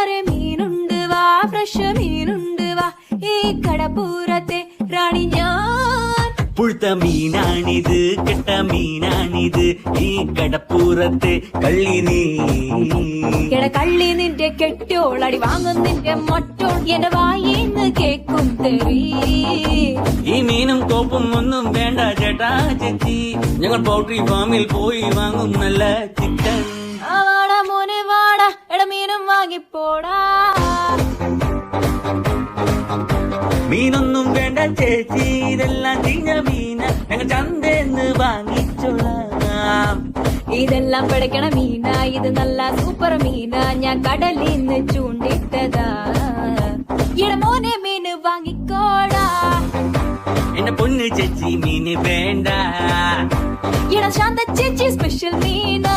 കൂട്ടുകാരെ മീനുണ്ട് വാ, ഫ്രഷ് മീനുണ്ട് വാ, ഈ കടപ്പൂരത്തെ റാണി ഞാൻ. പുഴുത്ത മീനാണിത്, കെട്ട മീനാണിത്, ഈ കടപ്പൂരത്തെ കള്ളി നീ. കള്ളി നിന്റെ കെട്ടോളടി വാങ്ങും നിന്റെ മൊട്ടോൾ, എന്റെ വായിന്ന് കേക്കും തെറി. ഈ മീനും കോപ്പും ഒന്നും വേണ്ട ചേട്ടാ ചേച്ചി, ഞങ്ങൾ പൗൾട്രി ഫാമിൽ പോയി വാങ്ങും നല്ല ചിക്കൻ. വാടാ മോനെ വാടാ, മീനും വാങ്ങിപ്പോടാ. മീനൊന്നും വേണ്ട ചേച്ചി, ഇതെല്ലാം ചീഞ്ഞ മീന, ഞങ്ങൾ ചന്തേന്ന് വാങ്ങിച്ചോളാം. ഇതെല്ലാം പിടയ്ക്കണ മീന, ഇത് നല്ല സൂപ്പർ മീന, ഞാൻ കടലിന്ന് ചൂണ്ടിട്ടതാ. മോനെ മീന് വാങ്ങിക്കോടാ. എന്റെ പൊന്ന് ചേച്ചി മീന് വേണ്ട. ശാന്ത ചേച്ചി സ്പെഷ്യൽ മീന.